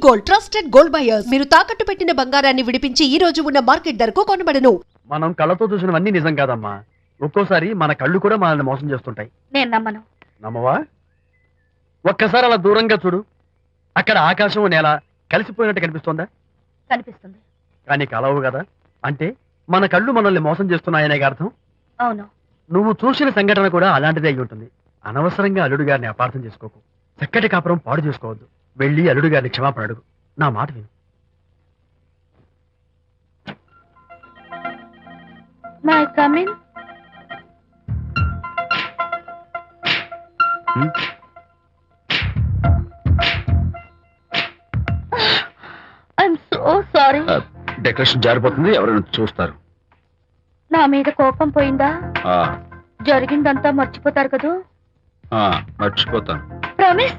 Gold, trusted gold buyers. మీరు తాకట్టు పెట్టిన బంగారాన్ని విడిపించి ఈ రోజు ఉన్న మార్కెట్ ధరకు కొనబడను. మనం కళ్ళతో చూసినవన్నీ నిజం కాదమ్మా. ఒక్కోసారి మన కళ్ళు కూడా మనల్ని మోసం చేస్తుంటాయి. నేను నమ్మను. నమ్మవా? ఒక్కసారి అలా దూరంగా చూడు. అక్కడ ఆకాశం నేల కలిసిపోయినట్టు కనిపిస్తోందా? కనిపిస్తుంది. కానీ కలవు కదా. అంటే మన కళ్ళు మనల్ని మోసం చేస్తున్నాయనే అర్థం. అవును. నువ్వు చూసిన సంఘటన కూడా అలాంటిదే అయి ఉంటుంది. అనవసరంగా అల్లుడు గారిని అపార్థం చేసుకోకు. చక్కటి కాపురం పాడు చేసుకోవద్దు. వెళ్ళి అల్లుడు గారిని క్షమాపణ అడుగు. నా మాట విను. May come in. I'm so sorry. Decoration జారిపోతుంది, ఎవరైనా చూస్తారు. నా మీద కోపం పోయిందా? జరిగిందంతా మర్చిపోతారు కదూ? మర్చిపోతాను. ప్రామిస్.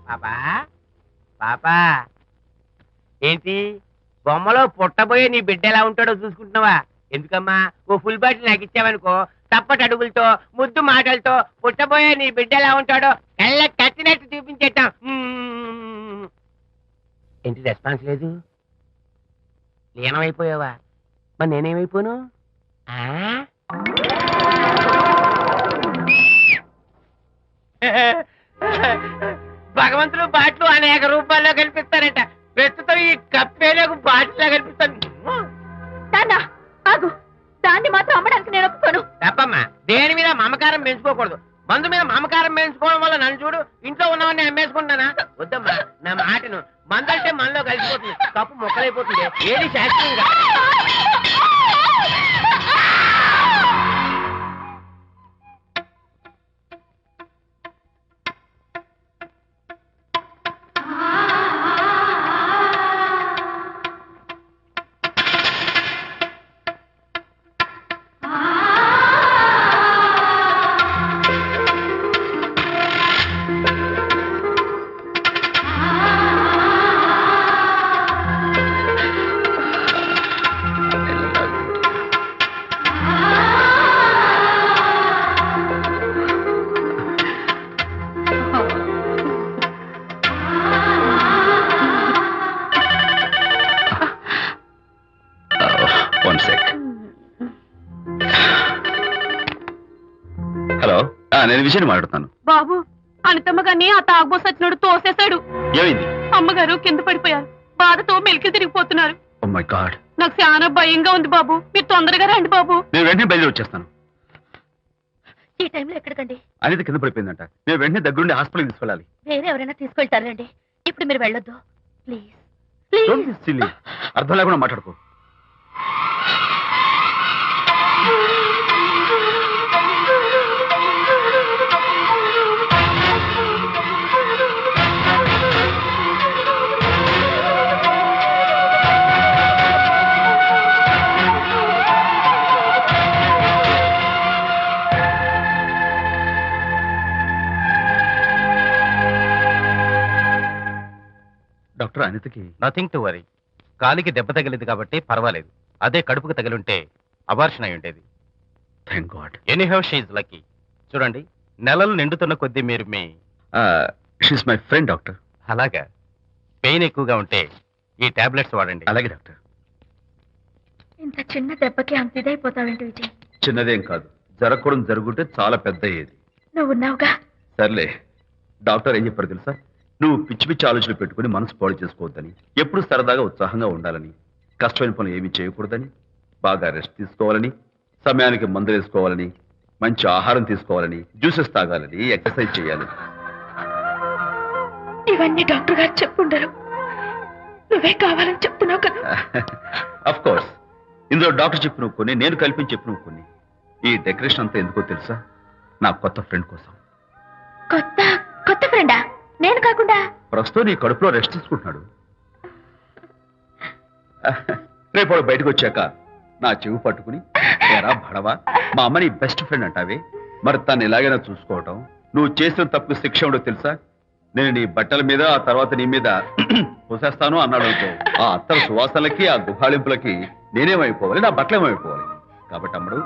పాపా పాపా, ఏంటి బొమ్మలో పుట్టబోయే నీ బిడ్డ ఎలా ఉంటాడో చూసుకుంటున్నావా? ఎందుకమ్మా, ఓ ఫుల్ బాటిల్ నాకు ఇచ్చావనుకో, తప్పటి అడుగులతో ముద్దు మాటలతో పుట్టబోయే నీ బిడ్డ ఎలా ఉంటాడో కళ్ళ కట్టినట్టు చూపించేద్దాం. ఏంటి రెస్పాన్స్ లేదు? లీనమైపోయావా? మరి నేనేమైపోను? భగవంతుడు బాట్లు అనేక రూపాల్లో కనిపిస్తారట. ప్రస్తుతం ఈ కప్పేలకు బాటిల్లా కనిపిస్తాను. దాన్ని మాత్రం అమ్మడానికి నేను ఒప్పుకోను. తప్పమ్మా, దేని మీద మమకారం పెంచుకోకూడదు. మందు మీద మమకారం పెంచుకోవడం వల్ల నన్ను చూడు, ఇంట్లో ఉన్నవన్నీ అమ్మేసుకుంటానా? వద్దమ్మా, నా మాటను. మందు అంటే మనలో కలిసిపోతుంది, కప్పు మొక్కలైపోతుంది. ఏది శాస్త్రీయంగా నేను విషయం మాట్లాడుతాను. బాబు, అనితమ్మ గారిని ఆ తాగుబో సచ్చినోడు తోసేశాడు. ఏమైంది? అమ్మగారు కింద పడిపోయారు. బాధతో మెలికి తిరిగిపోతున్నారు. ఓ మై గాడ్, నాకు చాలా భయంగా ఉంది బాబు. మీరు తొందరగా రండి బాబు. నేను వెంటనే బయలుదేరి వచ్చేస్తాను. ఈ టైంలో ఎక్కడికండి? అనిత కింద పడిపోయిందంట. నేను వెంటనే దగ్గరుండి హాస్పిటల్కి తీసుకెళ్ళాలి. వేరే ఎవరైనా తీసుకెళ్తారండి. ఇప్పుడు మీరు వెళ్ళొద్దు ప్లీజ్. అర్థం లేకుండా మాట్లాడుకో. డాక్టర్, అనితకి నథింగ్ టు వరీ. కాలికి దెబ్బ తగిలింది కాబట్టి పర్వాలేదు. అదే కడుపుకు తగిలింటే అబార్షన్ అయి ఉండేది. Thank God. Anyhow she is lucky. చూడండి, నెలలు నిండుతున్న కొద్దీ మీరు మీ షీస్ మై ఫ్రెండ్ డాక్టర్. అలాగా. పెయిన్ ఎక్కువగా ఉంటే ఈ టాబ్లెట్స్ వాడండి. అలాగే డాక్టర్. ఇంత చిన్న దెబ్బకి అంత ఇదైపోతావేంటి విజయ్? చిన్నదేం కాదు, జరగకూడదు జరుగుంటే చాలా పెద్ద అయ్యేది. నువ్వు ఉన్నావుగా. సర్లే. డాక్టర్ ఏం చెప్పారు తెలుసా? నువ్వు పిచ్చి పిచ్చి ఆలోచనలు పెట్టుకుని మనసు పాడు చేసుకోవద్దని, ఎప్పుడు సరదాగా ఉత్సాహంగా ఉండాలని, కష్టమైన పనులు ఏమీ చేయకూడదని, బాగా రెస్ట్ తీసుకోవాలని, సమయానికి మందులు వేసుకోవాలని, మంచి ఆహారం తీసుకోవాలని, జ్యూసెస్ తాగాలని, ఎక్సర్సైజ్ చేయాలి. ఇవన్నీ డాక్టర్ గారు చెప్పుండరు. నువ్వే కావాలని చెప్తున్నావు కదా. అఫ్ కోర్స్, ఇందులో డాక్టర్ చెప్పినవి కొన్ని, నేను కల్పించి చెప్పినవి కొన్ని. ఈ డెకరేషన్ అంతా ఎందుకో తెలుసా? నా కొత్త ఫ్రెండ్ కోసం. కొత్త కొత్త ఫ్రెండా? నేను కాకుండా? ప్రస్తుతం నీ కడుపులో రెస్ట్ తీసుకుంటున్నాడు. రేపు బయటకు వచ్చాక నా చెవి పట్టుకుని, ఎరా భడవా, మా అమ్మ నీ బెస్ట్ ఫ్రెండ్ అంటావే, మరి తను ఎలాగైనా చూసుకోవటం. నువ్వు చేసిన తప్పు శిక్ష ఉండో తెలుసా? నేను నీ బట్టల మీద, ఆ తర్వాత నీ మీద పోసేస్తాను అన్నాడు అనుకో, ఆ అత్తల సువాసనలకి ఆ గుహాళింపులకి నేనేమైపోవాలి, నా బట్టలేమైపోవాలి. కాబట్టి అమ్ముడు,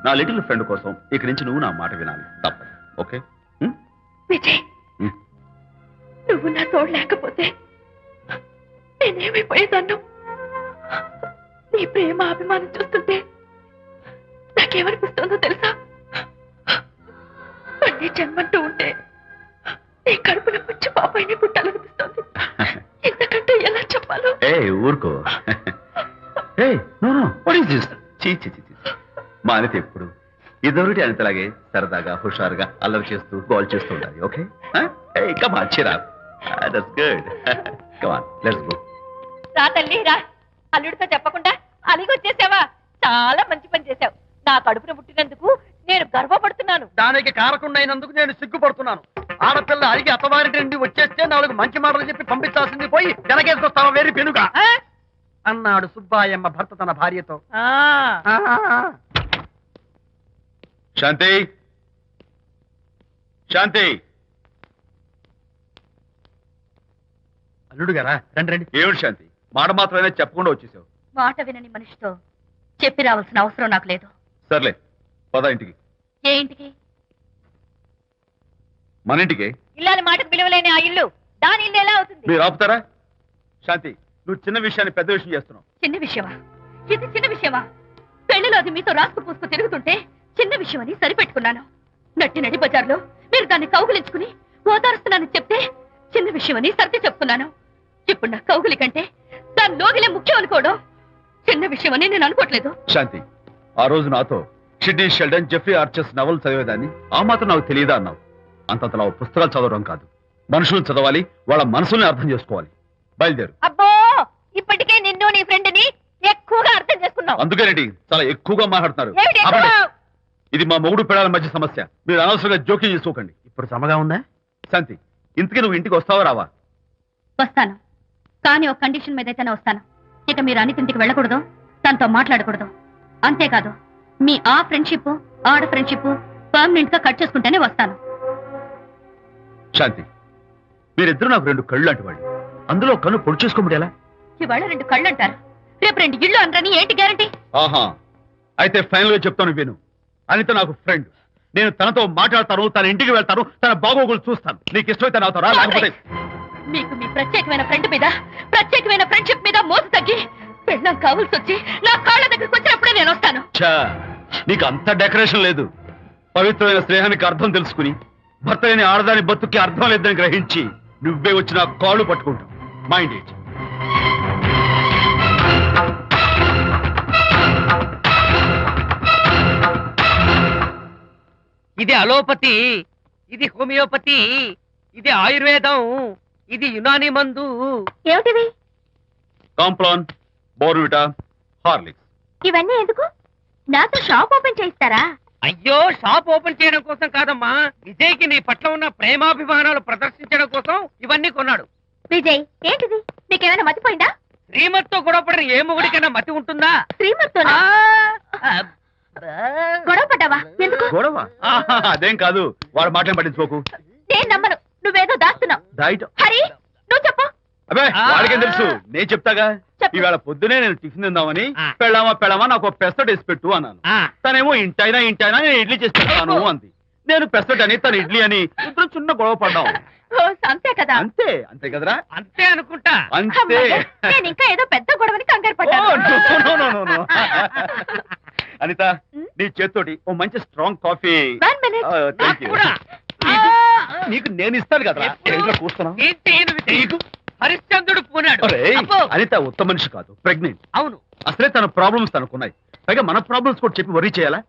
నా లిటిల్ ఫ్రెండ్ కోసం ఇక్కడి నుంచి నువ్వు నా మాట వినాలి, తప్పదు. ఓకే? విజయ్, నువ్వు నా తోడు లేకపోతే నేనేమైపోయేదాన్ను. నీ ప్రేమ అభిమానం చూస్తుంటే నాకేమనిపిస్తుందో తెలుసా? మళ్ళీ జన్మంటూ ఉంటే నీ కడుపున వచ్చి పాపాయిని పుట్టాలనిపిస్తోంది. ఇంతకంటే ఎలా చెప్పాలో. ఏ ఊరుకో. ఏ no no, what is this? చీ చీ చీ. మా అనిత ఎప్పుడు ఇదొకటి అనితలాగే సరదాగా హుషారుగా అల్లరి చేస్తూ గోల్ చేస్తూ ఉండాలి. Okay? Come on, cheer up. That's good. Come on, let's go. రా తల్లి రా. అల్లుడితో చెప్పకుండా అలిగొచ్చేసావా? చాలా మంచి పని చేశావు. నా కడుపున పుట్టినందుకు నేను గర్వపడుతున్నాను. దానికి కారకుండైనందుకు నేను సిగ్గుపడుతున్నాను. ఆడపిల్ల అడిగి అత్తవారి నుండి వచ్చేస్తే 4 మంచి మాటలు చెప్పి పంపించాల్సింది పోయి వెనకేసుకొస్తావా వేరు పెనుగా అన్నాడు సుబ్బాయమ్మ భర్త తన భార్యతో. శాంతి, శాంతి. అల్లుడు గారా, రండి రండి. ఏమిటి శాంతి, మాట మాత్రమే చెప్పకుండా వచ్చేసావు? మాట వినని మనిషితో చెప్పి రావాల్సిన అవసరం నాకు లేదు. సర్లే, పద ఇంటికి. ఏ ఇంటికి? మన ఇంటికి. ఇల్లాలి మాటకు విలువలేని ఆ ఇల్లు దాని ఇల్లు ఎలా అవుతుంది? మీరు ఆపుతారా? శాంతి, నువ్వు చిన్న విషయాన్ని పెద్ద విషయం చేస్తున్నావు. చిన్న విషయమా? ఇది చిన్న విషయమా? పెళ్లిలో అది మీతో రాసుకు పూసుకు తిరుగుతుంటే చిన్న విషయమని సరిపెట్టుకున్నాను. నట్టి నడి బజార్లో మీరు దాన్ని కౌగులించుకుని ఓదారుస్తున్నానని చెప్తే చిన్న విషయమని సర్ది చెప్తున్నాను. ఇప్పుడు నా కౌగులి కంటే దాని లోగిలే ముఖ్యం అనుకోవడం చిన్న విషయమని నేను అనుకోవట్లేదు. శాంతి, ఆ రోజు నాతో షిడ్నీ షెల్డన్, జెఫ్రీ ఆర్చర్స్ నవలు చదివేదాన్ని ఆ మాత్రం నాకు తెలియదా అన్నావు. అంతంతలా పుస్తకాలు చదవడం కాదు, మనుషులను చదవాలి, వాళ్ళ మనసుల్ని అర్థం చేసుకోవాలి. బయలుదేరు. అబ్బో, ఇప్పటికే నిన్ను నీ ఫ్రెండ్ ని ఎక్కువగా అర్థం చేసుకున్నావు. అందుకేనండి చాలా ఎక్కువగా మాట్లాడుతున్నారు. ఏమిటి ఎక్కువ? ఆపండి. ఇది మా మొగుడు పిల్లల మధ్య సమస్య, మీరు అనవసరంగా జోక్యం చేసుకోకండి. ఇప్పుడు సమగా ఉందా? శాంతి, ఇంతకీ నువ్వు ఇంటికి వస్తావా రావా? వస్తాను, కానీ ఒక కండిషన్ మీద అయితేనే వస్తాను. ఇక మీరు అనితింటికి వెళ్ళకూడదు, తనతో మాట్లాడకూడదు. అంతేకాదు, మీ ఆ ఫ్రెండ్షిప్ ఆడ ఫ్రెండ్షిప్ పర్మనెంట్ గా కట్ చేసుకుంటేనే వస్తాను. శాంతి, మీరిద్దరు నాకు 2 కళ్ళు లాంటి వాళ్ళు, అందులో కన్ను పొడి చేసుకోబడి ఎలా? ఇవాళ 2 కళ్ళు అంటారు, రేపు 2 ఇళ్ళు అనరని ఏంటి గ్యారంటీ? ఆహా, అయితే ఫైనల్ గా చెప్తాను విను. అనిత నాకు ఫ్రెండ్, నేను తనతో మాట్లాడతాను, తన ఇంటికి వెళ్తాను, తన బాగోగులు చూస్తాను. నీకు ఇష్టమైతే నాతో రా, లేకపోతే మీకు మీ ప్రత్యేకమైన ఫ్రెండ్ మీద ప్రత్యేకమైన ఫ్రెండ్షిప్ మీద మోసు తగ్గి పెళ్ళం కావాల్సి వచ్చి నా కాళ్ళ దగ్గరికి వచ్చినప్పుడే నేను వస్తాను. ఛా, నీకు అంత డెకరేషన్ లేదు. పవిత్రమైన స్నేహానికి అర్థం తెలుసుకుని భర్త లేని ఆడదాని బతుక్కి అర్థం లేదని గ్రహించి నువ్వే వచ్చి నా కాళ్ళు పట్టుకుంటావు. Mind it. ఇది అలోపతి, ఇది హోమియోపతి, ఇది ఆయుర్వేదం, ఇది యునాని మందు. ఏమిటివి? Complan, Bournvita, Horlicks. ఇవన్నీ ఎందుకు? నాతో షాప్ ఓపెన్ చేయిస్తారా? అయ్యో, షాప్ ఓపెన్ చేయడం కోసం కాదమ్మా, విజయ్కి నీ పట్ల ఉన్న ప్రేమాభిమానాలు ప్రదర్శించడం కోసం ఇవన్నీ కొన్నాడు. విజయ్, ఏంటిది? నీకేమైనా మతిపోయిందా? శ్రీమతితో గొడవపడిన ఏ మొగుడికైనా మతి ఉంటుందా? శ్రీమతితో గొడవ పడ్డావా? ఎందుకు? గొడవ? ఆహా, అదేం కాదు, వాడు మాటలు పట్టించుకోకు. నేను నమ్మను, నువ్వేదో దాస్తున్నావు. డైట్. హరి, నువ్వు చెప్పు. అబ్బే, వాడికేం తెలుసు, నేను చెప్తాగా. చెప్పు. ఈవేళ పొద్దునే నేను టిఫిన్ తిందామని ఆ. పెళ్ళామా నాకు ఒక పెసరట్ వేసి పెట్టు అన్నాను. ఆ, తనేమో ఇంటైనా నేను ఇడ్లీ చేసి పెడతాను అంది. నేను పెసరట్ అని తను ఇడ్లీ అని, ఇద్దరు చిన్న గొడవ పడ్డాం. ఓ, అంతే కదా? అంతే అంతే కదరా? అంతే అనుకుంటా. అంతే. అమ్మయ్య, నేను ఇంకా ఏదో పెద్ద గొడవని కంగారు ఓ, పడ్డాను. no. అనిత, నీ చేత్తోటి ఓ మంచి strong coffee. 1 minute. Thank you. కూడా. నీకు నేను ఇస్తాను కదా. ఎప్పుడు? కూస్తున్నావు. ఏం చేయను విజయ్? హరిశ్చంద్రుడు పూనాడు. అబ్బో, అనిత ఉత్తమ మనిషి కాదు, ప్రెగ్నెంట్. అవును. అసలే తన ప్రాబ్లమ్స్ తనకున్నాయి, పైగా మన ప్రాబ్లమ్స్ కూడా చెప్పి వరీ చేయాలా?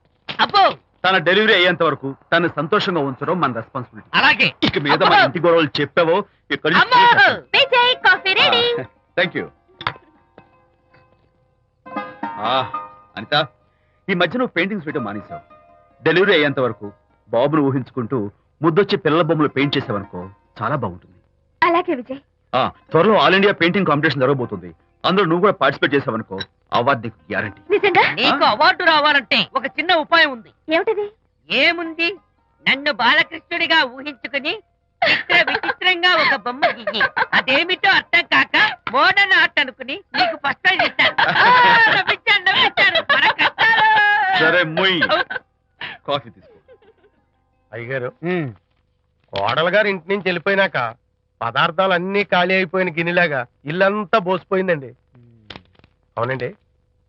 అబ్బో, తన డెలివరీ అయ్యేంత వరకు తను సంతోషంగా ఉంచడం మన రెస్పాన్సిబిలిటీ. అలాగే. ఇక మీద మన ఇంటి గొడవలు చెప్పావో ఇక్కడ అమ్మో. Vijay, coffee ready. Thank you. Anitha, ఈ మధ్య నువ్వు పెయింటింగ్స్ వేయడం మానేశావు. డెలివరీ అయ్యేంత వరకు బాబును ఊహించుకుంటూ ముద్దొచ్చి పిల్లల బొమ్మలు పెయింట్ చేసావనుకో, చాలా బాగుంటుంది. అలాగే విజయ్. త్వరలో ఆల్ ఇండియా పెయింటింగ్ కాంపిటీషన్ జరగబోతుంది, అందులో నువ్వు కూడా పార్టిసిపేట్ చేసావనుకో, అవార్డు నీకు గ్యారంటీ. నిజంగా? నీకు అవార్డు రావాలంటే ఒక చిన్న ఉపాయం ఉంది. ఏమిటిది? ఏముంది, నన్ను బాలకృష్ణుడిగా ఊహించుకుని విచిత్రంగా ఒక బొమ్మ గీయి అదేమిటో అర్థం కాక మోడర్న్ ఆర్ట్ అనుకుని నీకు ఫస్ట్ ప్రైజ్ ఇస్తాను. నవ్వించాను. మన కష్టాలు. సరే మొయ్ కాఫీ తీసుకో. అయ్యగారు కోడలు గారు ఇంటి నుంచి వెళ్ళిపోయినాక పదార్థాలు అన్ని ఖాళీ అయిపోయిన గిన్నెలాగా ఇల్లంతా బోసిపోయిందండి. అవునండి,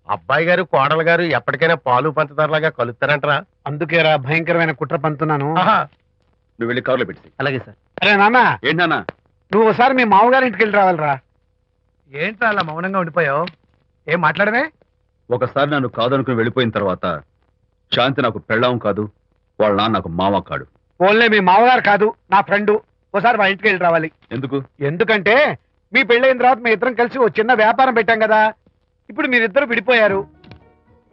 అబ్బాయి గారు కోడలు గారు ఎప్పటికైనా పాలు పంచదారలాగా కలుస్తారంటరా? అందుకేరా భయంకరమైన కుట్ర పంతున్నాను. నువ్వు వెళ్ళి కారులో పెట్టి. అలాగే సార్. అరే నాన్న, ఏంటన్నా? నువ్వు ఒకసారి మీ మామగారి ఇంటికి వెళ్ళి రావాలిరా. ఏంట్రా అలా మౌనంగా ఉండిపోయావు? ఏం మాట్లాడమే? ఒకసారి నన్ను కాదనుకుని వెళ్ళిపోయిన తర్వాత శాంతి నాకు పెళ్ళాం కాదు, వాళ్ళ నాన్న నాకు మామ కాడు. ఓన్లీ మీ మామగారు కాదు, నా ఫ్రెండ్. ఒకసారి మా ఇంటికి వెళ్ళి రావాలి. ఎందుకు? ఎందుకంటే మీ పెళ్ళైన తర్వాత మీ ఇద్దరం కలిసి ఓ చిన్న వ్యాపారం పెట్టాం కదా. ఇప్పుడు మీరిద్దరు విడిపోయారు,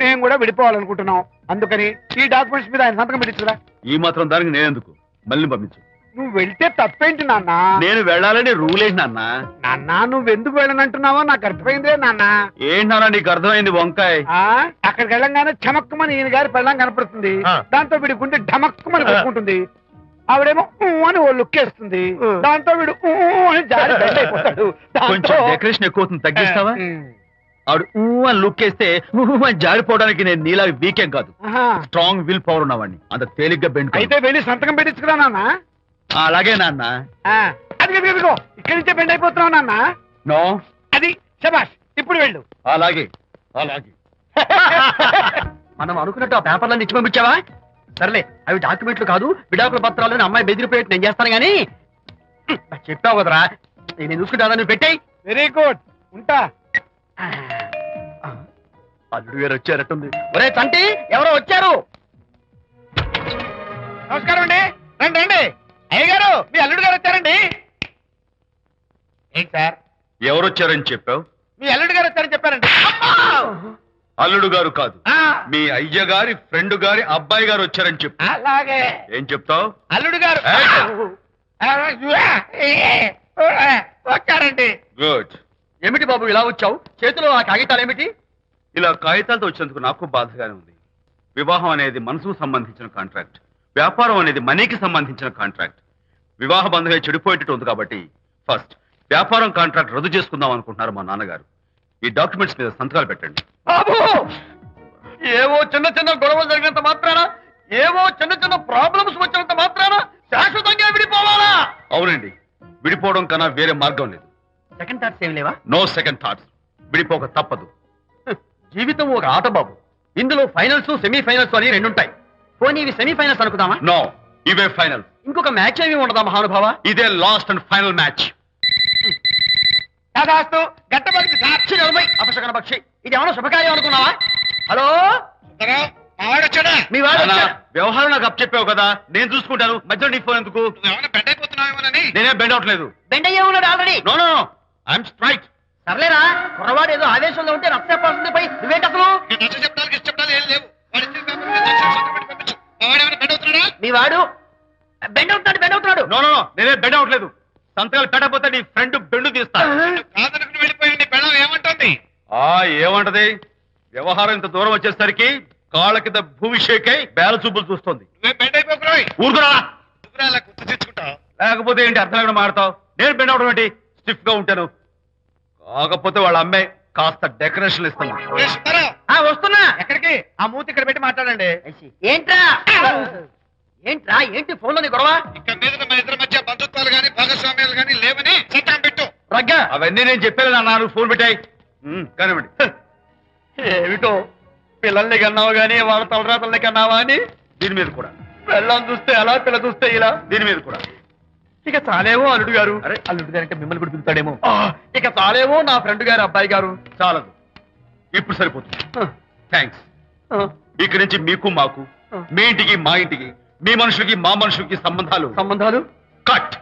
మేము కూడా విడిపోవాలనుకుంటున్నాం. అందుకని ఈ డాక్యుమెంట్స్ మీద ఆయన సంతకం పెట్టించురా. ఈ మాత్రం దానికి నేనెందుకు? మళ్ళీ పంపించు. నువ్వు వెళ్తే తప్పేంటి నాన్న? నేను వెళ్ళాలని రూల్ ఏంటి నాన్న? నాన్న, నువ్వెందుకు వెళ్ళనంటున్నావో నాకు అర్థమైందే నాన్న. ఏంటి నాన్న నీకు అర్థమైంది వంకాయ? అక్కడికి వెళ్ళంగానే చమక్కుమని ఈయన గారి పెళ్ళం కనపడుతుంది. దాంతో వీడి గుండె ఢమక్కుమని కొట్టుకుంటుంది. ఆవిడేమో అని ఓ లుక్ వేస్తుంది. దాంతో వీడు అని జారి బెండ్ అయిపోతాడు. కొంచెం డెకరేషన్ ఎక్కువ అవుతుంది, తగ్గిస్తావా? ఆవిడ అని లుక్ వేస్తే అని జారిపోవడానికి నేను నీలా వీకేం కాదు, స్ట్రాంగ్ విల్ పవర్ ఉన్నవాడిని. అంత తేలిగ్గా బెండ్ అయితే వెళ్ళి సంతకం పెట్టించుకురా నాన్న. అలాగే నాన్న. అది ఇదిగో ఇక్కడి నుంచే బెండ్ అయిపోతున్నావు నాన్న. నో, అది శబాష్. ఇప్పుడు వెళ్ళు. అలాగే అలాగే. మనం అనుకున్నట్టు ఆ పేపర్లను ఇచ్చి పంపించావా? సర్లే, అవి డాక్యుమెంట్లు కాదు, విడాకుల పత్రాలను అమ్మాయి బెదిరిపోయేట్టు నేను చేస్తాను గానీ చెప్పావు కదరా, నేను చూసుకుంటా. నువ్వు పెట్టాయి. వెరీ గుడ్, ఉంటా. అల్లుడు గారు వచ్చారట్టుంది. ఒరే తంటి, ఎవరో వచ్చారు. నమస్కారం అండి. రండి రండి. అయ్యగారు, మీ అల్లుడు గారు వచ్చారండి. ఏంటి సార్? ఎవరు వచ్చారని చెప్పావు? మీ అల్లుడు గారు వచ్చారని చెప్పారండి. అల్లుడు గారు కాదు, మీ అయ్య గారి ఫ్రెండ్ గారి అబ్బాయి గారు వచ్చారని చెప్పు. అలాగే. ఏం చెప్తావు? అల్లుడు గారు వచ్చారండి. గుడ్. ఏమిటి బాబు ఇలా వచ్చావు? చేతిలో ఆ కాగితాలు ఏమిటి? ఇలా కాగితాలతో వచ్చినందుకు నాకు బాధగానే ఉంది. వివాహం అనేది మనసుకు సంబంధించిన కాంట్రాక్ట్, వ్యాపారం అనేది మనీకి సంబంధించిన కాంట్రాక్ట్. వివాహ బంధంగా చెడిపోయేటట్టు ఉంది కాబట్టి ఫస్ట్ వ్యాపారం కాంట్రాక్ట్ రద్దు చేసుకుందాం అనుకుంటున్నారు మా నాన్నగారు. ఈ డాక్యుమెంట్స్ మీద సంతకాలు పెట్టండి. బాబు, ఏవో చిన్న చిన్న గొడవలు జరిగినంత మాత్రాన, ఏవో చిన్న చిన్న ప్రాబ్లమ్స్ వచ్చినంత మాత్రాన శాశ్వతంగా విడిపోవాలా? అవునండి, విడిపోవడం కన్నా వేరే మార్గం లేదు. సెకండ్ థాట్స్ ఏమి లేవా? No second thoughts. విడిపోక తప్పదు. జీవితం ఒక ఆట బాబు. ఇందులో ఫైనల్స్, సెమీఫైనల్స్ అని రెండుంటాయి. పోనీ ఇవి సెమీఫైనల్స్ అనుకుందామా? నో, ఇవే ఫైనల్. ఇంకొక మ్యాచ్ ఏమి ఉండదా మహానుభావ? ఇదే లాస్ట్ అండ్ ఫైనల్ మ్యాచ్. కాదాస్తు గట్టబడి సాక్షి నిలబై అపశకన పక్షి. ఇది ఏమన్నా శుభకార్యం అనుకున్నావా? హలో, మీ వాడు అన్నా, వ్యవహారం నాకు అప్ చెప్పావు కదా, నేను చూసుకుంటాను. మధ్యలో నీ ఫోన్ ఎందుకు? నేనే బెండ్ అవట్లేదు. బెండ్ అయ్యే ఉన్నాడు already. No no no, I'm straight. సర్లేరా, కుర్రవాడు ఏదో ఆవేశంలో ఉంటే రక్త చెప్పాల్సింది పోయి నువ్వేంటి అసలు? మీ వాడు బెండ్ అవుతున్నాడు. నో నో నో, నేనే బెండ్ అవట్లేదు. సంతకాలు పెట్టకపోతే నీ ఫ్రెండ్ బెండు తీస్తా. ఏమంటది? వ్యవహారం ఇంత దూరం వచ్చేసరికి కాళ్ళ కింద భూమి షేక్ అయి బేల చూపులు చూస్తుంది. ఊరుకురా, లేకపోతే ఏంటి అర్థం లేకుండా మాడతావు? నేను బెండ్ అవడం ఏంటి? స్టిఫ్ గా ఉంటాను. కాకపోతే వాళ్ళ అమ్మాయి కాస్త డెకరేషన్ ఇస్తాను. వస్తున్నా. ఎక్కడికి? ఆ మూతి ఇక్కడ పెట్టి మాట్లాడండి. ఏంట్రా ఏంటి ఫోన్ లోని గొడవ? రగ్గా, అవన్నీ నేను చెప్పాను అన్నారు. ఫోన్ పెట్టాయి కానివ్వండి. ఏమిటో పిల్లల్ని కన్నావు గానీ వాళ్ళ తలరాతల్ని కన్నావా అని. దీని మీద కూడా పిల్లల్ని చూస్తే అలా, పిల్ల చూస్తే ఇలా. దీని మీద కూడా ఇక చాలేమో అల్లుడు గారు. అరే, అల్లుడు గారు అంటే మిమ్మల్ని కూడా పిలుతాడేమో. ఇక చాలేమో నా ఫ్రెండ్ గారు అబ్బాయి గారు. చాలదు, ఇప్పుడు సరిపోతుంది. థ్యాంక్స్. ఇక్కడి నుంచి మీకు మాకు, మీ ఇంటికి మా ఇంటికి, మీ మనుషులకి మా మనుషులకి సంబంధాలు కట్.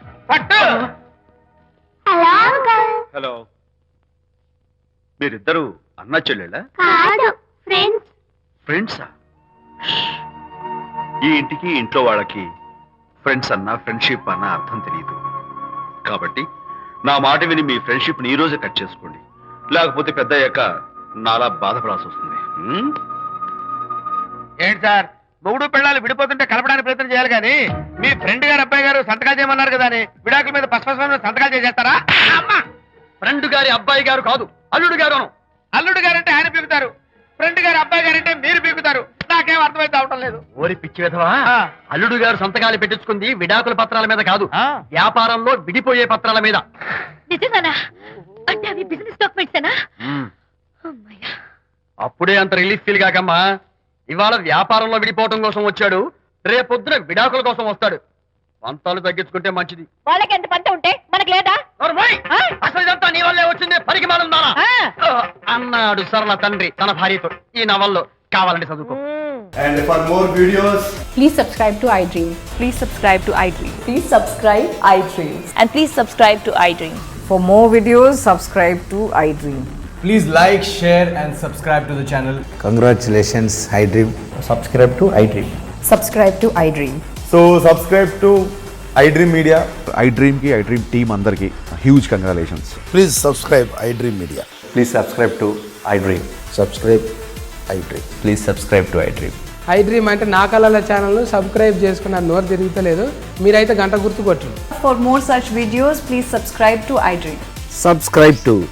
హలో, మీరిద్దరు అన్నా చెల్లెళ్ళా? ఫ్రెండ్సా? ఈ ఇంటికి ఇంట్లో వాళ్ళకి ఫ్రెండ్స్ అన్నా ఫ్రెండ్షిప్ అన్నా అర్థం తెలియదు. కాబట్టి నా మాట విని మీ ఫ్రెండ్షిప్ ని ఈ రోజే కట్ చేసుకోండి, లేకపోతే పెద్ద అయ్యాక నాలా బాధపడాల్సి వస్తుంది. ఏంటి సార్, మొగుడు పిల్లలు విడిపోతుంటే కలపడానికి ప్రయత్నం చేయాలి కానీ మీ ఫ్రెండ్ గారు అబ్బాయి గారు సంతకాలు చేయమన్నారు కదా అని విడాకుల మీద పశ్చిమ సంతకాలు చేసేస్తారా? అమ్మా, ఫ్రెండ్ గారి అబ్బాయి గారు కాదు, అల్లుడు గారు. అల్లుడు గారంటే ఆయన పీకుతారు, ఫ్రెండ్ గారు అబ్బాయి గారంటే మీరు పీకుతారు. నాకేం అర్థమైతే అవటం లేదు. ఓరి పిచ్చి విధవా, ఆ. అల్లుడు గారు సంతకాలు పెట్టించుకుంది విడాకుల పత్రాల మీద కాదు, ఆ. వ్యాపారంలో విడిపోయే పత్రాల మీద. నిజంగానా? అంటే అవి బిజినెస్ డాక్యుమెంట్సేనా? అమ్మయ్యా. అప్పుడే అంత రిలీఫ్ ఫీల్ కాకమ్మా. ఇవాళ వ్యాపారంలో విడిపోవటం కోసం వచ్చాడు, రేపొద్దున విడాకుల కోసం వస్తాడు. పంతాలు తగ్గించుకుంటే మంచిది. వాళ్ళకి ఎంత పంట ఉంటే మనకు లేదా? నోర్మోయ్! ఆ? అసలు ఇదంతా నీ వల్లే వచ్చింది, పనికి మానుందానా అన్నాడు సరళ తండ్రి తన భార్యతో. ఈ నవల్లో కావాలంటే చదువుకో. And for more videos, Please subscribe to iDream. Please subscribe to iDream. Please subscribe iDream. And please subscribe to iDream. For more videos, subscribe to iDream. please like, share, and subscribe to the channel. Congratulations, iDream. Subscribe to iDream. Subscribe to iDream. So subscribe to iDream Media. iDream ki iDream team andarki huge congratulations. Please subscribe iDream Media. Please subscribe to iDream. Subscribe iDream. Please subscribe to iDream. iDream అంటే నా కళల ఛానల్ను subscribe చేసుకున్న నోరు తిరుగుతలేదు, మీరైతే గంట గుర్తు కొట్టండి. For more such videos, please subscribe to iDream. Subscribe to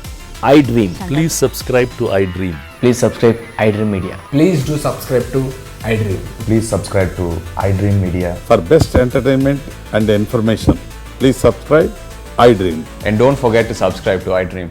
iDream. Please subscribe to iDream. Please subscribe iDream Media. Please do subscribe to iDream. Please subscribe to iDream Media. For best entertainment and information, please subscribe iDream. And don't forget to subscribe to iDream.